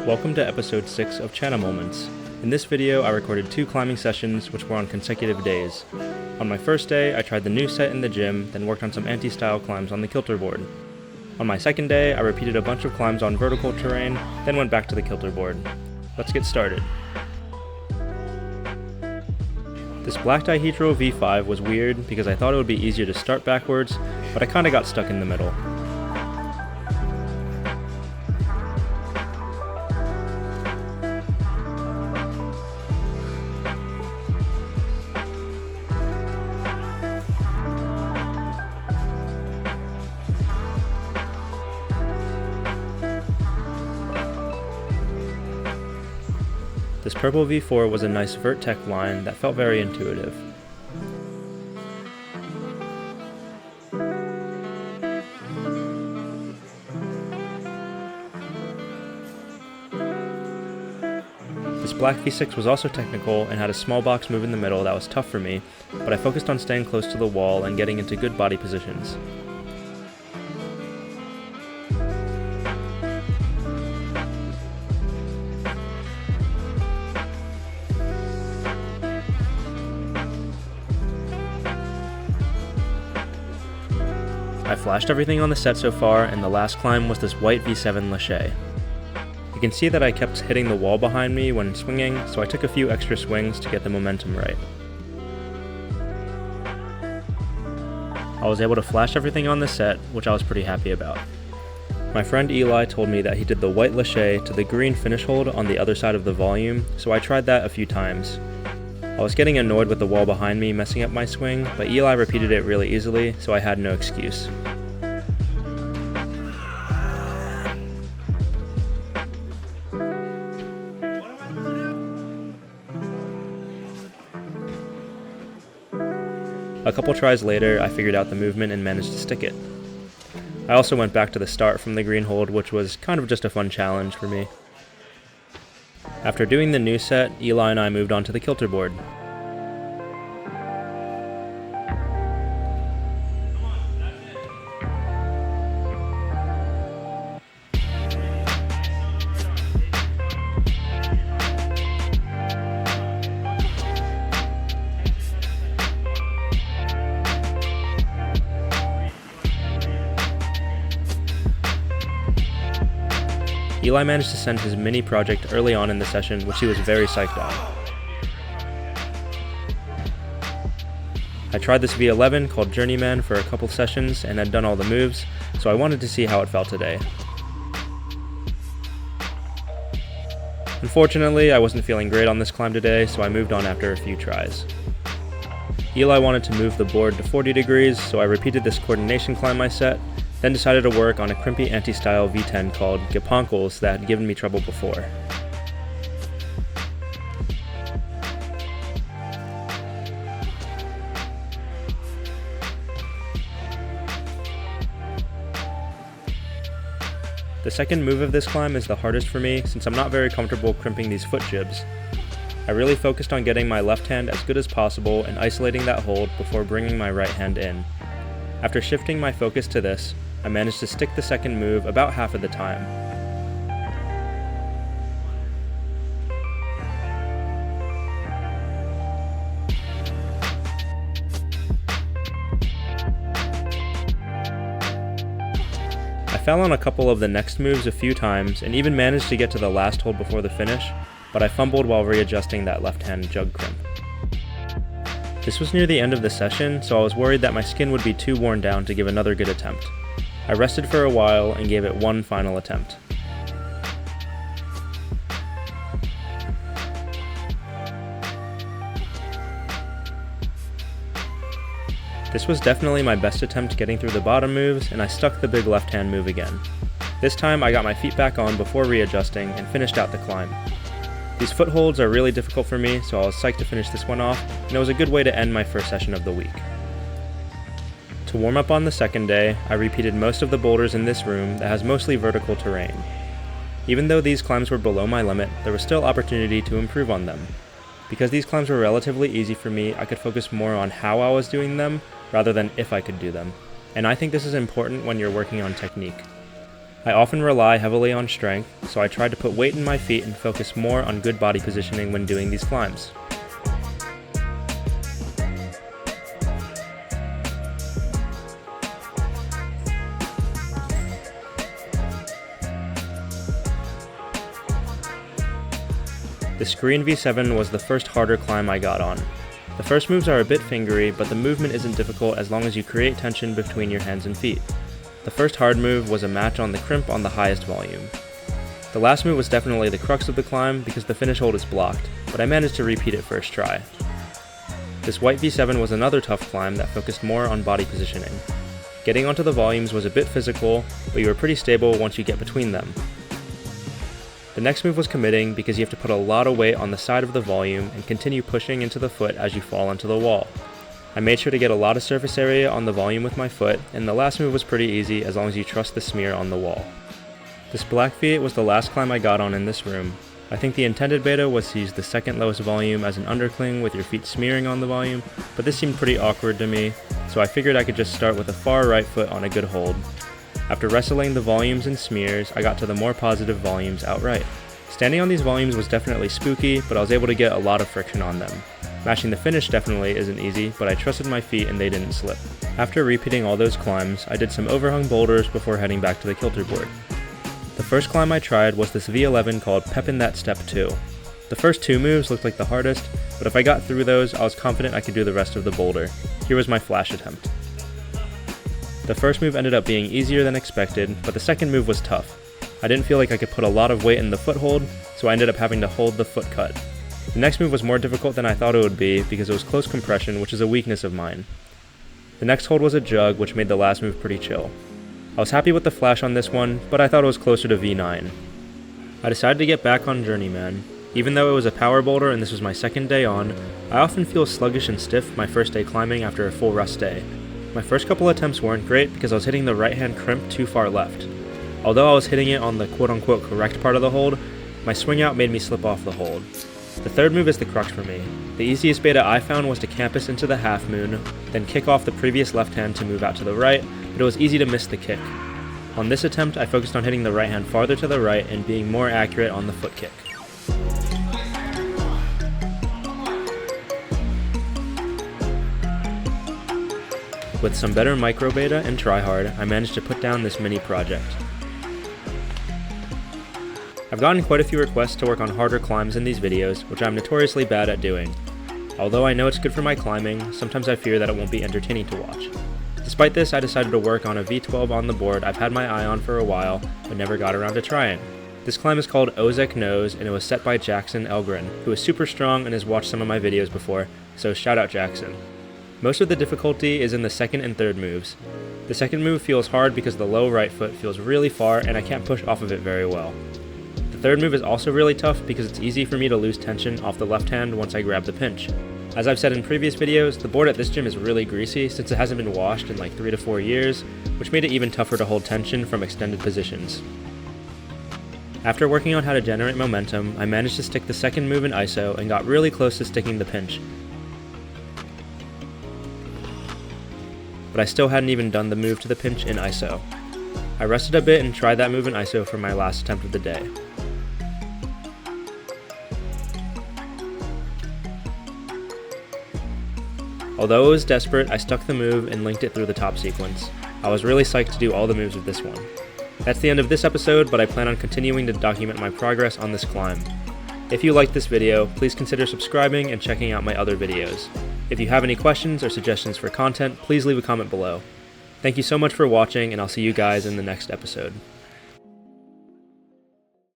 Welcome to episode 6 of Channel Moments. In this video, I recorded 2 climbing sessions which were on consecutive days. On my first day, I tried the new set in the gym, then worked on some anti-style climbs on the Kilter Board. On my second day, I repeated a bunch of climbs on vertical terrain, then went back to the Kilter Board. Let's get started. This black dihedral V5 was weird because I thought it would be easier to start backwards, but I kinda got stuck in the middle. This purple V4 was a nice vert-tech line that felt very intuitive. This black V6 was also technical and had a small box move in the middle that was tough for me, but I focused on staying close to the wall and getting into good body positions. I flashed everything on the set so far, and the last climb was this white V7 lache. You can see that I kept hitting the wall behind me when swinging, so I took a few extra swings to get the momentum right. I was able to flash everything on the set, which I was pretty happy about. My friend Eli told me that he did the white lache to the green finish hold on the other side of the volume, so I tried that a few times. I was getting annoyed with the wall behind me messing up my swing, but Eli repeated it really easily, so I had no excuse. A couple tries later, I figured out the movement and managed to stick it. I also went back to the start from the green hold, which was kind of just a fun challenge for me. After doing the new set, Eli and I moved on to the Kilter Board. Eli managed to send his mini project early on in the session, which he was very psyched on. I tried this V11 called Journeyman for a couple sessions and had done all the moves, so I wanted to see how it felt today. Unfortunately, I wasn't feeling great on this climb today, so I moved on after a few tries. Eli wanted to move the board to 40 degrees, so I repeated this coordination climb I set, then decided to work on a crimpy anti-style V10 called Gaponkles that had given me trouble before. The second move of this climb is the hardest for me since I'm not very comfortable crimping these foot jibs. I really focused on getting my left hand as good as possible and isolating that hold before bringing my right hand in. After shifting my focus to this, I managed to stick the second move about half of the time. I fell on a couple of the next moves a few times and even managed to get to the last hold before the finish, but I fumbled while readjusting that left-hand jug crimp. This was near the end of the session, so I was worried that my skin would be too worn down to give another good attempt. I rested for a while and gave it one final attempt. This was definitely my best attempt getting through the bottom moves, and I stuck the big left-hand move again. This time I got my feet back on before readjusting and finished out the climb. These footholds are really difficult for me, so I was psyched to finish this one off, and it was a good way to end my first session of the week. To warm up on the second day, I repeated most of the boulders in this room that has mostly vertical terrain. Even though these climbs were below my limit, there was still opportunity to improve on them. Because these climbs were relatively easy for me, I could focus more on how I was doing them rather than if I could do them. And I think this is important when you're working on technique. I often rely heavily on strength, so I tried to put weight in my feet and focus more on good body positioning when doing these climbs. The Screen V7 was the first harder climb I got on. The first moves are a bit fingery, but the movement isn't difficult as long as you create tension between your hands and feet. The first hard move was a match on the crimp on the highest volume. The last move was definitely the crux of the climb because the finish hold is blocked, but I managed to repeat it first try. This white V7 was another tough climb that focused more on body positioning. Getting onto the volumes was a bit physical, but you were pretty stable once you get between them. The next move was committing because you have to put a lot of weight on the side of the volume and continue pushing into the foot as you fall into the wall. I made sure to get a lot of surface area on the volume with my foot, and the last move was pretty easy as long as you trust the smear on the wall. This black feet was the last climb I got on in this room. I think the intended beta was to use the second lowest volume as an undercling with your feet smearing on the volume, but this seemed pretty awkward to me, so I figured I could just start with a far right foot on a good hold. After wrestling the volumes and smears, I got to the more positive volumes outright. Standing on these volumes was definitely spooky, but I was able to get a lot of friction on them. Matching the finish definitely isn't easy, but I trusted my feet and they didn't slip. After repeating all those climbs, I did some overhung boulders before heading back to the Kilter Board. The first climb I tried was this V11 called Peppin' That Step 2. The first two moves looked like the hardest, but if I got through those, I was confident I could do the rest of the boulder. Here was my flash attempt. The first move ended up being easier than expected, but the second move was tough. I didn't feel like I could put a lot of weight in the foothold, so I ended up having to hold the foot cut. The next move was more difficult than I thought it would be because it was close compression, which is a weakness of mine. The next hold was a jug, which made the last move pretty chill. I was happy with the flash on this one, but I thought it was closer to V9. I decided to get back on Journeyman. Even though it was a power boulder and this was my second day on, I often feel sluggish and stiff my first day climbing after a full rest day. My first couple attempts weren't great because I was hitting the right hand crimp too far left. Although I was hitting it on the quote-unquote correct part of the hold, my swing out made me slip off the hold. The third move is the crux for me. The easiest beta I found was to campus into the half moon, then kick off the previous left hand to move out to the right, but it was easy to miss the kick. On this attempt, I focused on hitting the right hand farther to the right and being more accurate on the foot kick. With some better microbeta and tryhard, I managed to put down this mini project. I've gotten quite a few requests to work on harder climbs in these videos, which I'm notoriously bad at doing. Although I know it's good for my climbing, sometimes I fear that it won't be entertaining to watch. Despite this, I decided to work on a V12 on the board I've had my eye on for a while, but never got around to trying. This climb is called Ozek Nose, and it was set by Jackson Elgren, who is super strong and has watched some of my videos before, so shout out Jackson. Most of the difficulty is in the second and third moves. The second move feels hard because the low right foot feels really far and I can't push off of it very well. The third move is also really tough because it's easy for me to lose tension off the left hand once I grab the pinch. As I've said in previous videos, the board at this gym is really greasy since it hasn't been washed in like 3 to 4 years, which made it even tougher to hold tension from extended positions. After working on how to generate momentum, I managed to stick the second move in ISO and got really close to sticking the pinch. But I still hadn't even done the move to the pinch in ISO. I rested a bit and tried that move in ISO for my last attempt of the day. Although it was desperate, I stuck the move and linked it through the top sequence. I was really psyched to do all the moves of this one. That's the end of this episode, but I plan on continuing to document my progress on this climb. If you liked this video, please consider subscribing and checking out my other videos. If you have any questions or suggestions for content, please leave a comment below. Thank you so much for watching, and I'll see you guys in the next episode.